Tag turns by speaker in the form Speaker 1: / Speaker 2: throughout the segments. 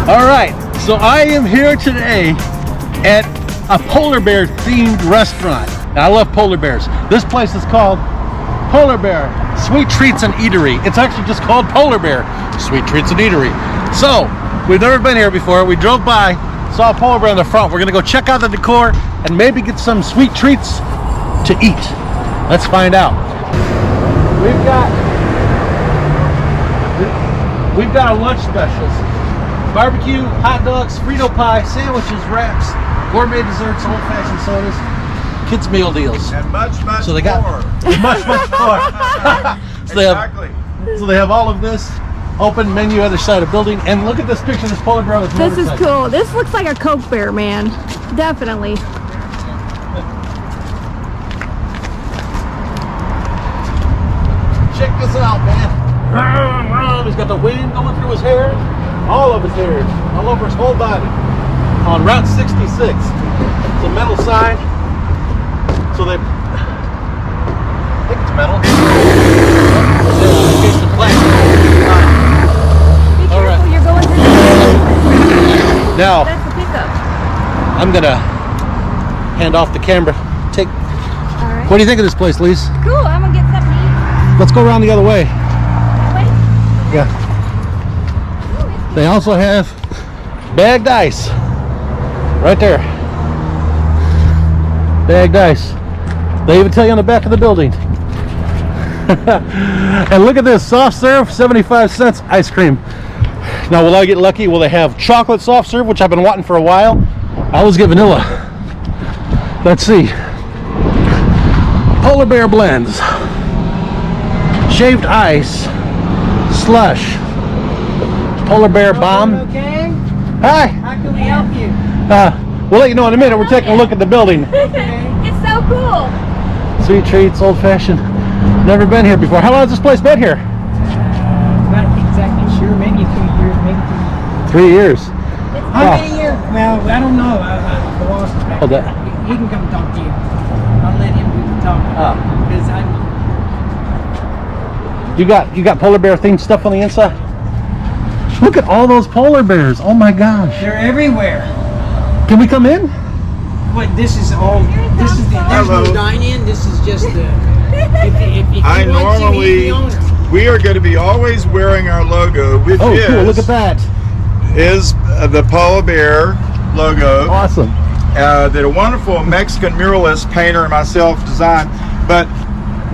Speaker 1: All right, so I am here today at a polar bear themed restaurant. Now, I love polar bears. This place is called Polar Bear Sweet Treats and Eatery. It's actually just called Polar Bear Sweet Treats and Eatery. So, we've never been here before. We drove by, saw a polar bear in the front. We're gonna go check out the decor and maybe get some sweet treats to eat. Let's find out. We've got our lunch specials. Barbecue, hot dogs, Frito pie, sandwiches, wraps, gourmet desserts, old-fashioned sodas, kids meal deals.
Speaker 2: And much
Speaker 1: So they got
Speaker 2: more.
Speaker 1: much more. So
Speaker 2: Exactly.
Speaker 1: they have all of this open menu other side of the building. And look at this picture of this polar bear with
Speaker 3: This is
Speaker 1: motorcycle.
Speaker 3: cool. This looks like a Coke bear, man. Definitely.
Speaker 1: Check this out, man. He's got the wind going through his hair. All of his hair, all over his whole body. On Route 66. It's a metal sign. So they, I think it's metal. It's a plastic.
Speaker 3: Be careful,
Speaker 1: right.
Speaker 3: you're going through the
Speaker 1: Now,
Speaker 3: That's the pickup.
Speaker 1: I'm gonna hand off the camera. Take.
Speaker 3: All right.
Speaker 1: What do you think of this place, Lise?
Speaker 3: Cool, I'm gonna get something to eat.
Speaker 1: Let's go around the other way.
Speaker 3: Wait.
Speaker 1: Yeah. They also have bagged ice right there. Bagged ice. They even tell you on the back of the building. And look at this, soft serve, 75 cents ice cream. Now, will I get lucky? Will they have chocolate soft serve, which I've been wanting for a while? I always get vanilla. Let's see. Polar bear blends, shaved ice, slush, polar bear bomb.
Speaker 4: Okay?
Speaker 1: Hi.
Speaker 4: How can we help you?
Speaker 1: We'll let you know in a minute. We're taking a look at the building.
Speaker 3: It's so cool.
Speaker 1: Sweet treats, old fashioned. Never been here before. How long has this place been here?
Speaker 4: Not exactly sure. Maybe 3 years, maybe
Speaker 1: 3 years.
Speaker 4: How many years? Well, I don't know. The boss is back
Speaker 1: Hold
Speaker 4: there.
Speaker 1: that.
Speaker 4: He can come talk to you. I'll let him do the talking. Because
Speaker 1: You got polar bear themed stuff on the inside? Look at all those polar bears. Oh my gosh.
Speaker 4: they're everywhere.
Speaker 1: Can we come in?
Speaker 4: But this is all. This is the. There's
Speaker 2: Hello.
Speaker 4: no dine-in. This is just the. If you
Speaker 2: I
Speaker 4: want to, he's
Speaker 2: normally,
Speaker 4: the owner.
Speaker 2: we are going to be always wearing our logo, which
Speaker 1: Oh, cool. Look at that.
Speaker 2: is the polar bear logo
Speaker 1: Awesome.
Speaker 2: that a wonderful Mexican muralist painter and myself designed. But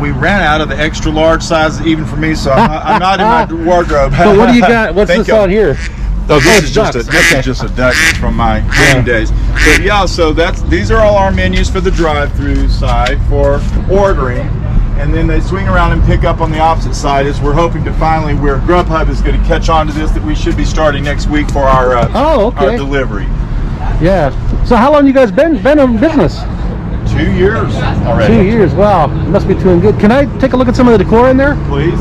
Speaker 2: we ran out of the extra large size even for me, so I'm not in my wardrobe.
Speaker 1: So what do you got? What's
Speaker 2: Thank
Speaker 1: this
Speaker 2: you.
Speaker 1: on here?
Speaker 2: Oh, this
Speaker 1: Oh,
Speaker 2: is just a
Speaker 1: ducks.
Speaker 2: this
Speaker 1: Okay.
Speaker 2: is just a duck from my training days. But yeah, so these are all our menus for the drive-through side for ordering, and then they swing around and pick up on the opposite side. As we're hoping to finally, where Grubhub is going to catch on to this, that we should be starting next week for our
Speaker 1: Oh, okay.
Speaker 2: our delivery.
Speaker 1: Yeah. So how long you guys been in business?
Speaker 2: 2 years already.
Speaker 1: 2 years. Wow. Must be doing good. Can I take a look at some of the decor in there?
Speaker 2: Please.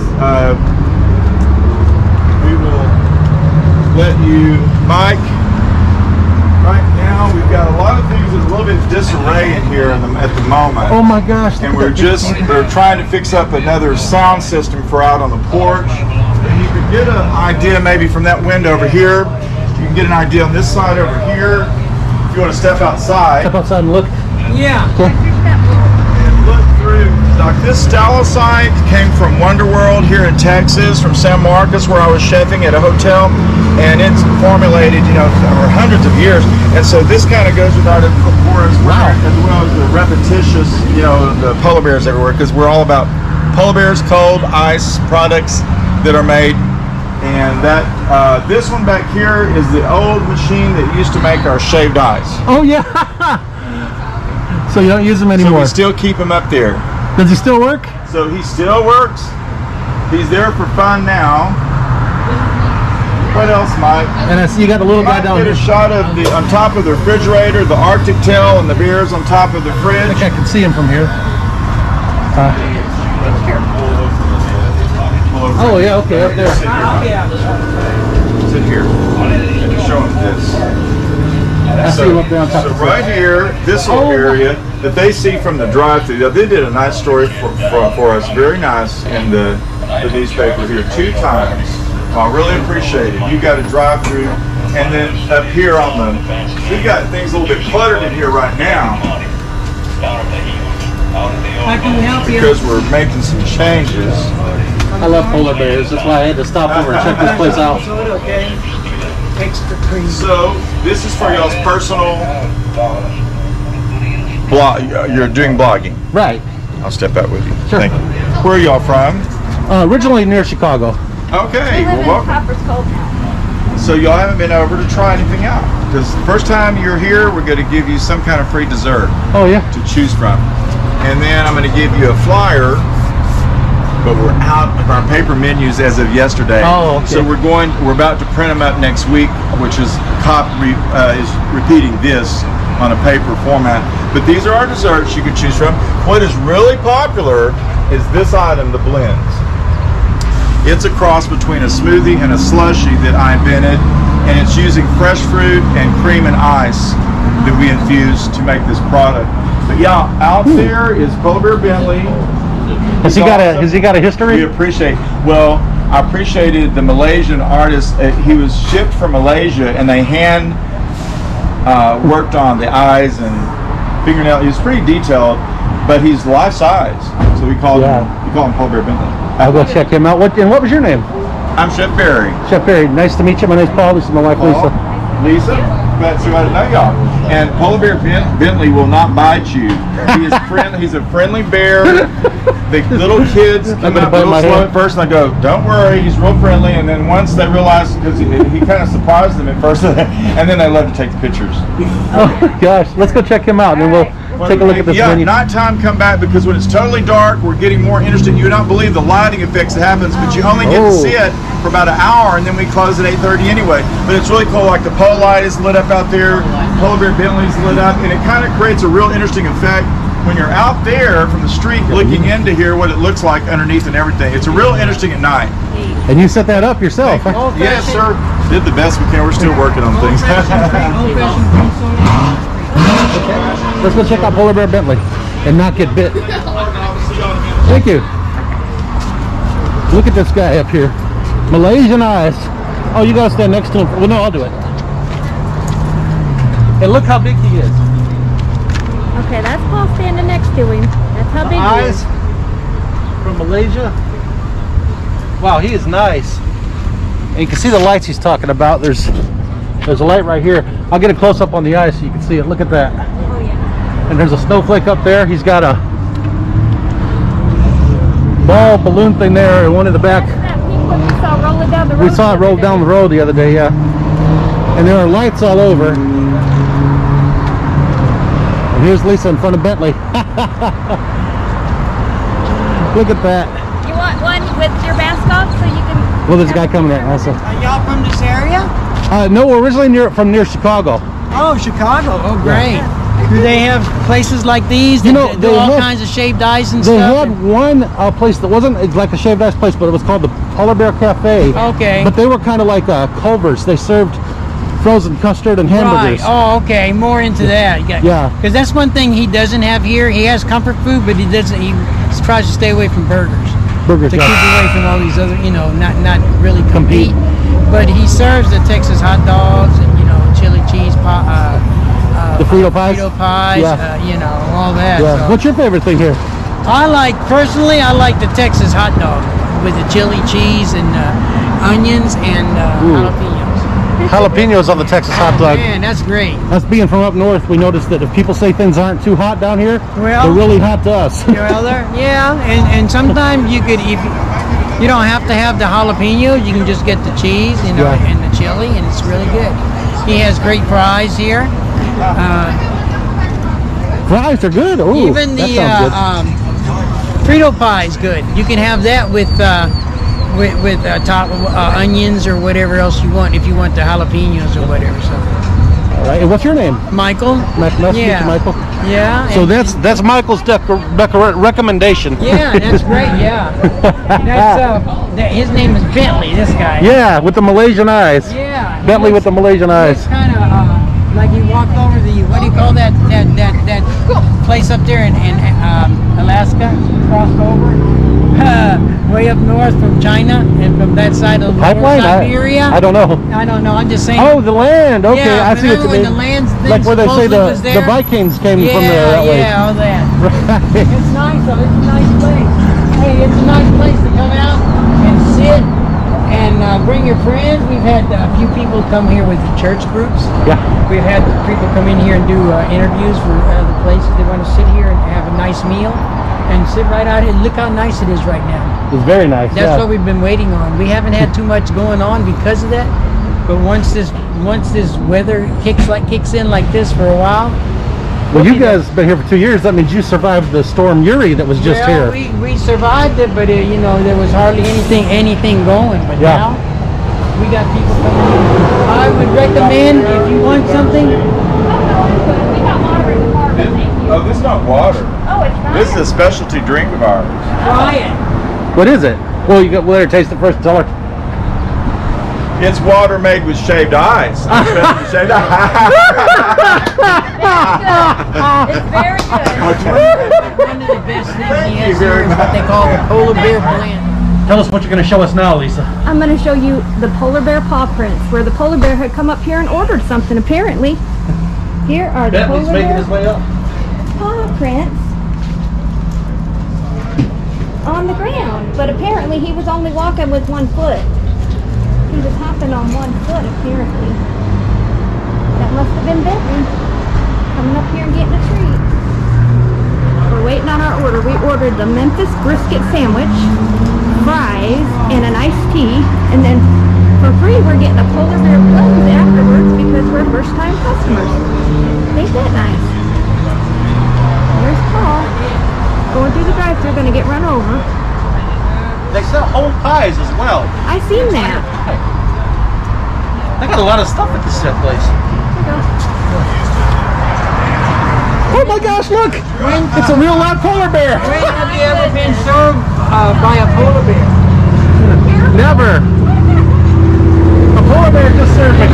Speaker 2: We will let you, Mike. Right now, we've got a lot of things that's a little bit disarray in here at the moment.
Speaker 1: Oh my gosh.
Speaker 2: And
Speaker 1: look at that.
Speaker 2: they're trying to fix up another sound system for out on the porch. And you can get an idea maybe from that window over here. You can get an idea on this side over here. If you want to step outside
Speaker 1: Step outside and look.
Speaker 4: Yeah.
Speaker 2: and look through. Like this stalactite came from Wonderworld here in Texas, from San Marcos, where I was chefing at a hotel. And it's formulated, over hundreds of years. And so this kind of goes without it for us,
Speaker 1: Wow.
Speaker 2: as well as the repetitious, the polar bears everywhere, because we're all about polar bears, cold, ice products that are made. And that this one back here is the old machine that used to make our shaved ice.
Speaker 1: Oh yeah. So you don't use them
Speaker 2: So
Speaker 1: anymore.
Speaker 2: we still keep him up there.
Speaker 1: Does he still work?
Speaker 2: So he still works. He's there for fun now. What else, Mike?
Speaker 1: And I see you got the little guy
Speaker 2: Might
Speaker 1: down
Speaker 2: get
Speaker 1: here.
Speaker 2: a shot of the on top of the refrigerator, the Arctic tail, and the beers on top of the
Speaker 1: I
Speaker 2: fridge.
Speaker 1: think I can see him from here. Oh yeah, okay, up there.
Speaker 4: Yeah.
Speaker 2: Sit here. And show him this.
Speaker 1: I see them up there on top
Speaker 2: So
Speaker 1: of the
Speaker 2: right here, this little area that they see from the drive-through, they did a nice story for us, very nice, in the newspaper here 2 times. I really appreciate it. You got a drive-through, and then up here on the, we got things a little bit cluttered in here right now
Speaker 4: How can we help you?
Speaker 2: because we're making some changes.
Speaker 1: I love polar bears. That's why I had to stop over and check this place out.
Speaker 4: Soda, okay. Extra cream.
Speaker 2: So this is for y'all's personal blog. You're doing blogging.
Speaker 1: Right.
Speaker 2: I'll step out with you.
Speaker 1: Sure.
Speaker 2: Thank you. Where are y'all from?
Speaker 1: Originally near Chicago.
Speaker 2: Okay.
Speaker 3: We live in
Speaker 2: Well, welcome.
Speaker 3: Copper's Cove now.
Speaker 2: So y'all haven't been over to try anything out? Because the first time you're here, we're going to give you some kind of free dessert
Speaker 1: Oh yeah.
Speaker 2: to choose from. And then I'm going to give you a flyer, but we're out of our paper menus as of yesterday.
Speaker 1: Oh, okay.
Speaker 2: So we're about to print them up next week, which is repeating this on a paper format. But these are our desserts you can choose from. What is really popular is this item, the blends. It's a cross between a smoothie and a slushie that I invented, and it's using fresh fruit and cream and ice that we infuse to make this product. But yeah, out there is Polar Bear Bentley.
Speaker 1: Has he got a
Speaker 2: We
Speaker 1: history?
Speaker 2: appreciate. Well, I appreciated the Malaysian artist. He was shipped from Malaysia, and they hand worked on the eyes and fingernail. He was pretty detailed, but he's life size, so we call him Polar Bear Bentley.
Speaker 1: I'll go check him out. What was your name?
Speaker 2: I'm Chef Barry.
Speaker 1: Chef Barry. Nice to meet you. My name's Paul. This is my wife Lisa.
Speaker 2: Lisa, glad to know y'all. And Polar Bear Bentley will not bite you. He is he's a friendly bear. The little kids come
Speaker 1: gonna
Speaker 2: up
Speaker 1: bite
Speaker 2: real
Speaker 1: my
Speaker 2: slow
Speaker 1: hand.
Speaker 2: at first, and I go, "Don't worry, he's real friendly." And then once they realize, because he kind of surprised them at first, and then they love to take the pictures.
Speaker 1: Oh gosh, let's go check him out, and then we'll take a look at this
Speaker 2: Yeah,
Speaker 1: menu.
Speaker 2: nighttime come back, because when it's totally dark, we're getting more interested. You don't believe the lighting effects that happens, but you only get to see it for about an hour, and then we close at 8:30 anyway. But it's really cool. Like the pole light is lit up out there, Polar Bear Bentley's lit up, and it kind of creates a real interesting effect when you're out there from the street looking into here, what it looks like underneath and everything. It's a real interesting at night.
Speaker 1: And you set that up yourself, huh?
Speaker 4: Old
Speaker 2: Yes,
Speaker 4: fashioned-
Speaker 2: sir. Did the best we can. We're still working on things.
Speaker 4: Old-fashioned cream soda.
Speaker 1: Let's go check out Polar Bear Bentley and not get bit. Thank you. Look at this guy up here. Malaysian eyes. Oh, you gotta stand next to him. Well, no, I'll do it. And look how big he is.
Speaker 3: Okay, that's Paul standing next to him. That's how big he
Speaker 1: Eyes
Speaker 3: is.
Speaker 1: from Malaysia. Wow, he is nice. And you can see the lights he's talking about. There's a light right here. I'll get a close up on the eyes so you can see it. Look at that.
Speaker 3: Oh yeah.
Speaker 1: And there's a snowflake up there. He's got a ball balloon thing there and one in the back.
Speaker 3: That's that pink one we saw rolling down the road.
Speaker 1: We saw it roll down the road the other day, yeah. And there are lights all over. And here's Lisa in front of Bentley. Look at that.
Speaker 3: You want one with your mask off so you can...
Speaker 1: Well, there's a guy coming in also.
Speaker 4: Are y'all from this area?
Speaker 1: No, we're originally from near Chicago.
Speaker 4: Oh, Chicago. Oh, great. Do they have places like these that
Speaker 1: You know,
Speaker 4: do
Speaker 1: they
Speaker 4: all
Speaker 1: have-
Speaker 4: kinds of shaved ice and
Speaker 1: They
Speaker 4: stuff?
Speaker 1: had one place that wasn't like a shaved ice place, but it was called the Polar Bear Cafe.
Speaker 4: Okay.
Speaker 1: But they were kind of like Culver's. They served frozen custard and hamburgers.
Speaker 4: Right. Oh, okay. More into that.
Speaker 1: Yeah.
Speaker 4: Because that's one thing he doesn't have here. He has comfort food, but he doesn't. He tries to stay away from burgers.
Speaker 1: Burgers,
Speaker 4: To
Speaker 1: yeah.
Speaker 4: keep away from all these other, not really compete. But he serves the Texas hot dogs and chili cheese pie.
Speaker 1: The Frito pies?
Speaker 4: Frito pies.
Speaker 1: Yeah.
Speaker 4: All that.
Speaker 1: Yeah.
Speaker 4: So.
Speaker 1: What's your favorite thing here?
Speaker 4: Personally, I like the Texas hot dog with the chili cheese and onions and jalapenos.
Speaker 1: Jalapenos on the Texas hot dog.
Speaker 4: Man, that's great.
Speaker 1: Us being from up north, we noticed that if people say things aren't too hot down here,
Speaker 4: Well-
Speaker 1: they're really hot to us.
Speaker 4: And sometimes you could, if you don't have to have the jalapeno, you can just get the cheese,
Speaker 1: Yeah.
Speaker 4: and the chili, and it's really good. He has great fries here.
Speaker 1: Fries are good. Ooh,
Speaker 4: Even
Speaker 1: that
Speaker 4: the
Speaker 1: sounds good.
Speaker 4: Frito pie is good. You can have that with top onions or whatever else you want, if you want the jalapenos or whatever. So,
Speaker 1: All right. And what's your name?
Speaker 4: Michael.
Speaker 1: Nice to meet you,
Speaker 4: Yeah.
Speaker 1: Michael.
Speaker 4: Yeah.
Speaker 1: So
Speaker 4: and-
Speaker 1: that's Michael's recommendation.
Speaker 4: Yeah, that's great. Yeah. His name is Bentley. This guy.
Speaker 1: Yeah, with the Malaysian eyes.
Speaker 4: Yeah.
Speaker 1: Bentley with the Malaysian eyes.
Speaker 4: It's kind of like you walk over the, what do you call that place up there in Alaska? Crossed over way up north from China and from that side of
Speaker 1: Pipeline?
Speaker 4: Siberia.
Speaker 1: I don't know.
Speaker 4: I don't know. I'm just saying.
Speaker 1: Oh, the land. Okay,
Speaker 4: Yeah,
Speaker 1: I see what you
Speaker 4: when
Speaker 1: mean.
Speaker 4: the land's
Speaker 1: Like where they say
Speaker 4: supposedly was
Speaker 1: the
Speaker 4: there.
Speaker 1: Vikings came from there that way.
Speaker 4: Yeah, all that.
Speaker 1: Right.
Speaker 4: It's nice though. It's a nice place. Hey, it's a nice place to come out and sit and bring your friends. We've had a few people come here with the church groups.
Speaker 1: Yeah.
Speaker 4: We've had people come in here and do interviews for other places. They want to sit here and have a nice meal and sit right out here. Look how nice it is right now.
Speaker 1: It's very nice.
Speaker 4: That's
Speaker 1: yeah.
Speaker 4: what we've been waiting on. We haven't had too much going on because of that. But once this weather kicks in like this for a while.
Speaker 1: Well, you guys been here for 2 years. That means you survived the storm Uri that was just here.
Speaker 4: We survived it, but you know, there was hardly anything going. But
Speaker 1: Yeah.
Speaker 4: now we got people coming in. I would recommend if you want something.
Speaker 3: We got water in the car, but thank you.
Speaker 2: Oh, this is not water.
Speaker 3: Oh, it's not.
Speaker 2: This is a specialty drink of ours.
Speaker 4: Try it.
Speaker 1: What is it? Well, you got. Let her taste it first. Tell her.
Speaker 2: It's water made with shaved ice. Specialty shaved ice.
Speaker 3: It's very good.
Speaker 4: One of the best things he has here is what they call the polar bear blend.
Speaker 1: Tell us what you're going to show us now, Lisa.
Speaker 3: I'm going to show you the polar bear paw prints, where the polar bear had come up here and ordered something, apparently. Here are the
Speaker 1: Bentley's
Speaker 3: polar
Speaker 1: making
Speaker 3: bear
Speaker 1: his way up.
Speaker 3: paw prints on the ground, but apparently he was only walking with 1 foot. He was hopping on 1 foot, apparently. That must have been Bentley coming up here and getting a treat. We're waiting on our order. We ordered the Memphis brisket sandwich, fries, and an iced tea, and then for free we're getting a polar bear clothes afterwards because we're first-time customers. Ain't that nice? There's Paul going through the drive-thru, gonna get run over.
Speaker 1: They sell whole pies as well.
Speaker 3: I seen that.
Speaker 1: They got a lot of stuff at this place. Oh my gosh, look! It's a real live polar bear.
Speaker 4: When have you ever been served by a polar bear?
Speaker 1: Never. A polar bear just served me.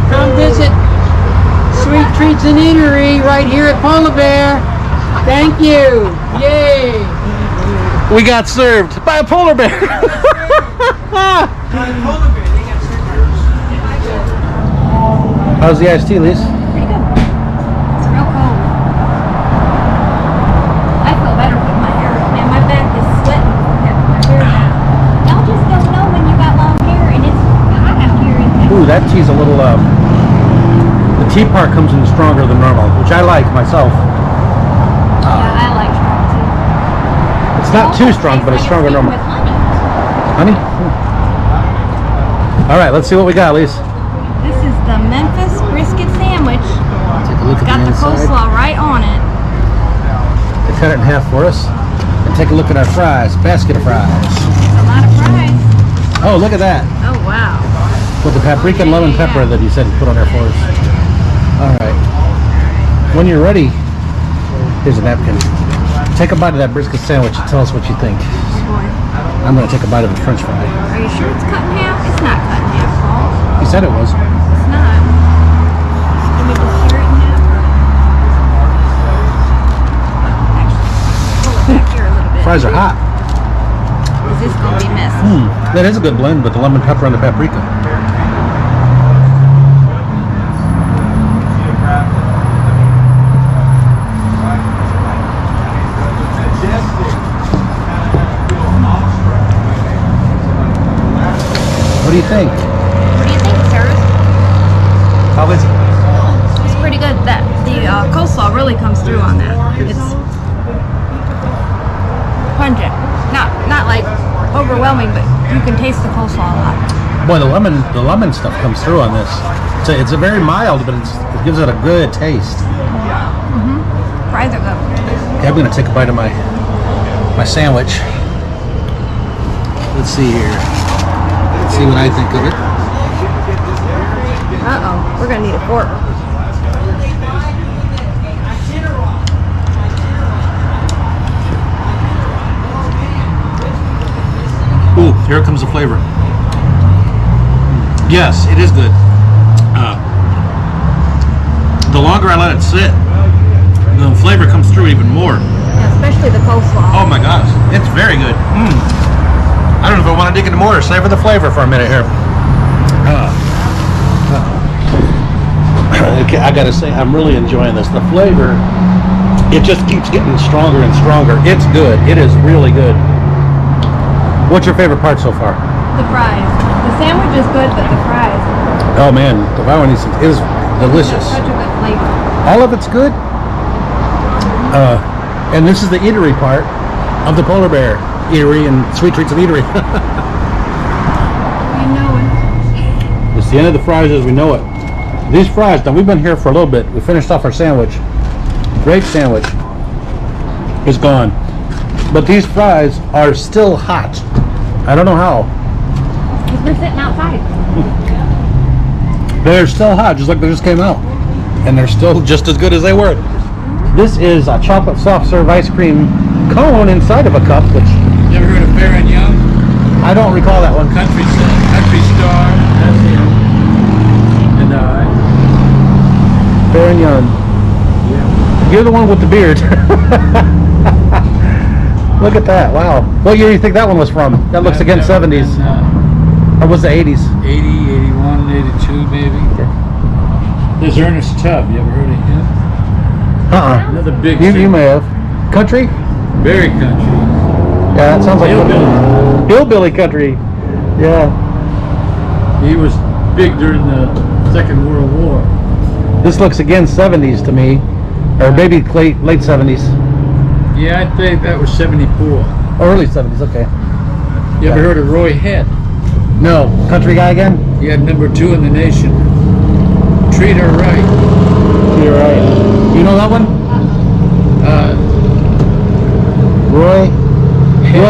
Speaker 4: Come visit Sweet Treats and Eatery right here at Polar Bear. Thank you. Yay.
Speaker 1: We got served by a polar bear. How's the iced tea, Lise?
Speaker 3: Pretty good. It's real cold. I feel better with my hair. Man, my back is sweating from having my hair down. Y'all just don't know when you got long hair and it's hot out here.
Speaker 1: Ooh, that tea's a little, the tea part comes in stronger than normal, which I like myself.
Speaker 3: Yeah, I like strong tea.
Speaker 1: It's not too strong, but it's stronger than normal.
Speaker 3: With honey.
Speaker 1: Honey? All right, let's see what we got, Lise.
Speaker 3: This is the Memphis brisket sandwich.
Speaker 1: Take a look
Speaker 3: It's got the coleslaw right on it.
Speaker 1: They cut it in half for us. And take a look at our fries, basket of fries.
Speaker 3: It's a lot of fries.
Speaker 1: Oh, look at that.
Speaker 3: Oh, wow.
Speaker 1: With the paprika and lemon pepper that you said you put on there for us. All right. When you're ready, here's a napkin. Take a bite of that brisket sandwich and tell us what you think.
Speaker 3: Oh, boy.
Speaker 1: I'm going to take a bite of the french fry.
Speaker 3: Are you sure it's cut in half? It's not cut in half, Paul.
Speaker 1: You said it was.
Speaker 3: It's not. Can you just tear it in half? Actually, pull it back here a little bit.
Speaker 1: Fries are hot.
Speaker 3: Is this going to be messy?
Speaker 1: That is a good blend with the lemon pepper and the paprika. What do you think?
Speaker 3: What do you think, sirs?
Speaker 1: How is it?
Speaker 3: It's pretty good. That the coleslaw really comes through on that. It's pungent. Not like overwhelming, but you can taste the coleslaw a lot.
Speaker 1: Boy, the lemon stuff comes through on this. It's a very mild, but it gives it a good taste.
Speaker 3: Fries are good.
Speaker 1: Okay, I'm gonna take a bite of my sandwich. Let's see here. Let's see what I think of it.
Speaker 3: Uh-oh. We're going to need a fork.
Speaker 1: Ooh, here comes the flavor. Yes, it is good. longer I let it sit, the flavor comes through even more.
Speaker 3: Yeah, especially the coleslaw.
Speaker 1: Oh my gosh, it's very good. I don't know if I want to dig into more or savor the flavor for a minute here. Okay, I gotta say, I'm really enjoying this. The flavor, it just keeps getting stronger and stronger. It's good. It is really good. What's your favorite part so far?
Speaker 3: The fries. The sandwich is good, but the fries.
Speaker 1: Oh man, the Violinese is delicious.
Speaker 3: Such a good flavor.
Speaker 1: All of it's good. And this is the eatery part of the polar bear eatery and sweet treats and eatery.
Speaker 3: You know it.
Speaker 1: It's the end of the fries as we know it. These fries, now we've been here for a little bit. We finished off our sandwich. Great sandwich. It's gone. But these fries are still hot. I don't know how.
Speaker 3: Because we're sitting outside.
Speaker 1: They're still hot, just like they just came out. And they're still just as good as they were. This is a chocolate soft serve ice cream cone inside of a cup, which
Speaker 4: You ever heard of Fair and Young?
Speaker 1: I don't recall that one.
Speaker 4: Country Star. That's him. And
Speaker 1: Fair and Young.
Speaker 4: yeah.
Speaker 1: You're the one with the beard. Look at that. Wow. What year do you think that one was from? That looks again 70s. Or was it 80s?
Speaker 4: 80, 81, 82 maybe. There's Ernest Tubb. You ever heard of him? Another big
Speaker 1: You
Speaker 4: singer.
Speaker 1: may have. Country?
Speaker 4: Very country.
Speaker 1: Yeah, that sounds like
Speaker 4: Hillbilly.
Speaker 1: Hillbilly country. Yeah.
Speaker 4: He was big during the Second World War.
Speaker 1: This looks again 70s to me. Or maybe late 70s.
Speaker 4: Yeah, I think that was 74.
Speaker 1: Or early 70s, okay.
Speaker 4: You ever heard of Roy Head?
Speaker 1: No. Country guy again?
Speaker 4: He had #2 in the nation. Treat Her Right.
Speaker 1: You're right. You know that one? Roy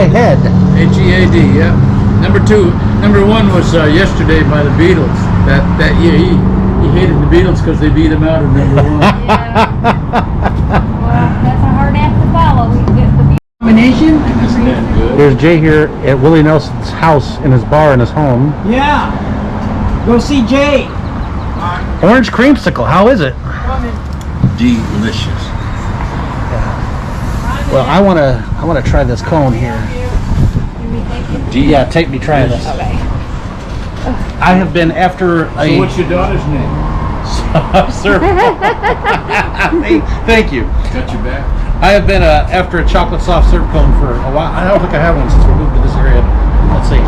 Speaker 1: Head.
Speaker 4: H-E-A-D, yeah. #1 was Yesterday by the Beatles. That year he hated the Beatles because they beat him out at #1.
Speaker 3: Yeah. Well, that's a hard act to follow. We get the
Speaker 4: Combination? Isn't that good?
Speaker 1: There's Jay here at Willie Nelson's house, in his bar, in his home.
Speaker 4: Yeah. Go see Jay.
Speaker 1: Orange creamsicle, how is it?
Speaker 4: Delicious.
Speaker 1: Well, I wanna try this cone here. Yeah, take me try this.
Speaker 3: Okay.
Speaker 1: I have been after
Speaker 4: So what's your daughter's name?
Speaker 1: Sir. Thank you.
Speaker 4: Got your back.
Speaker 1: I have been after a chocolate soft serve cone for a while. I don't think I have one since we moved to this area. Let's see.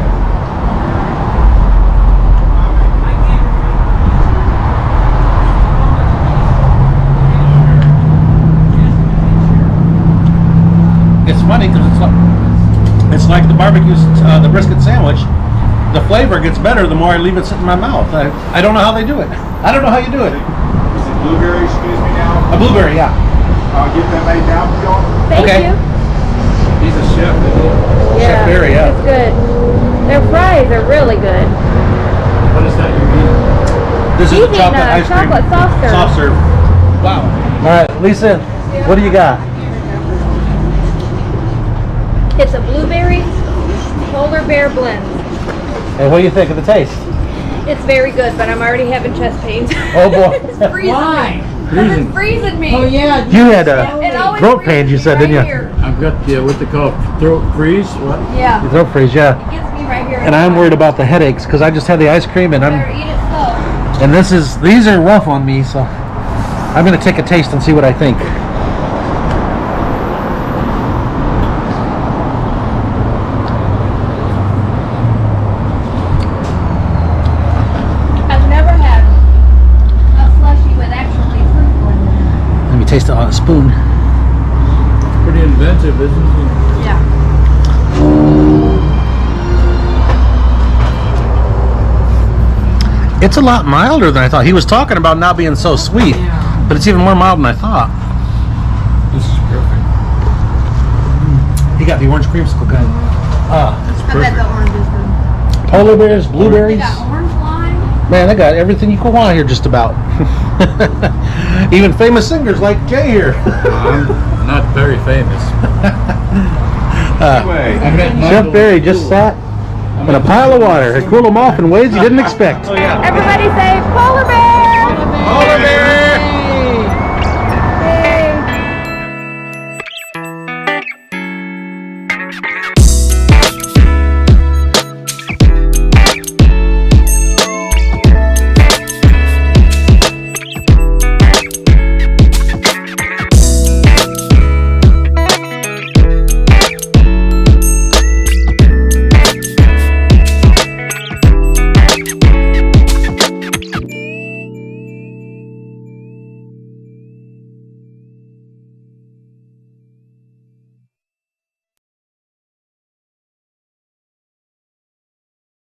Speaker 1: It's funny because it's like the barbecue, the brisket sandwich. The flavor gets better the more I leave it sit in my mouth. I don't know how they do it. I don't know how you do it.
Speaker 2: Is it blueberry, excuse me now?
Speaker 1: A blueberry, yeah.
Speaker 2: I'll get that made now for y'all.
Speaker 3: Thank
Speaker 1: Okay.
Speaker 3: you.
Speaker 4: He's a chef, isn't he?
Speaker 3: Yeah,
Speaker 1: Chef Barry, yeah.
Speaker 3: it's good. Their fries are really good.
Speaker 4: What is that you mean?
Speaker 1: This
Speaker 3: He's
Speaker 1: is a
Speaker 3: eating
Speaker 1: chocolate
Speaker 3: a
Speaker 1: ice cream.
Speaker 3: chocolate soft serve.
Speaker 1: Soft serve. Wow. All right, Lisa, what do you got?
Speaker 3: It's a blueberry polar bear blend.
Speaker 1: And what do you think of the taste?
Speaker 3: It's very good, but I'm already having chest pains.
Speaker 1: Oh boy.
Speaker 3: It's freezing
Speaker 4: Why?
Speaker 3: me. It's freezing me.
Speaker 4: Oh yeah.
Speaker 1: You had
Speaker 3: It always
Speaker 1: throat
Speaker 3: freezes
Speaker 1: pains, you
Speaker 3: me
Speaker 1: said, didn't
Speaker 3: right
Speaker 1: you?
Speaker 3: here.
Speaker 4: I've got what they call throat freeze. What?
Speaker 3: Yeah.
Speaker 1: Throat freeze, yeah.
Speaker 3: It gets me right here.
Speaker 1: And I'm worried about the headaches because I just had the ice cream and
Speaker 3: Better eat it slow.
Speaker 1: and these are rough on me, so I'm gonna take a taste and see what I think.
Speaker 3: I've never had a slushie with actually fruit blend.
Speaker 1: Let me taste it on a spoon.
Speaker 4: Pretty inventive, isn't it?
Speaker 3: Yeah.
Speaker 1: It's a lot milder than I thought. He was talking about not being so sweet, but it's even more mild than I thought.
Speaker 4: This is perfect.
Speaker 1: He got the orange creamsicle kind.
Speaker 4: It's
Speaker 3: I bet
Speaker 4: perfect.
Speaker 3: the orange is good.
Speaker 1: Polar bears,
Speaker 3: They
Speaker 1: blueberries.
Speaker 3: got orange lime.
Speaker 1: Man, they got everything you could want here just about. Even famous singers like Jay here.
Speaker 4: I'm not very famous.
Speaker 2: Anyway,
Speaker 4: I met
Speaker 1: Chef
Speaker 4: Michael
Speaker 1: Barry
Speaker 4: in
Speaker 1: just
Speaker 4: school.
Speaker 1: sat in a pile of water. It cooled him off in ways you didn't expect.
Speaker 3: Everybody say polar bear.
Speaker 1: Polar bear!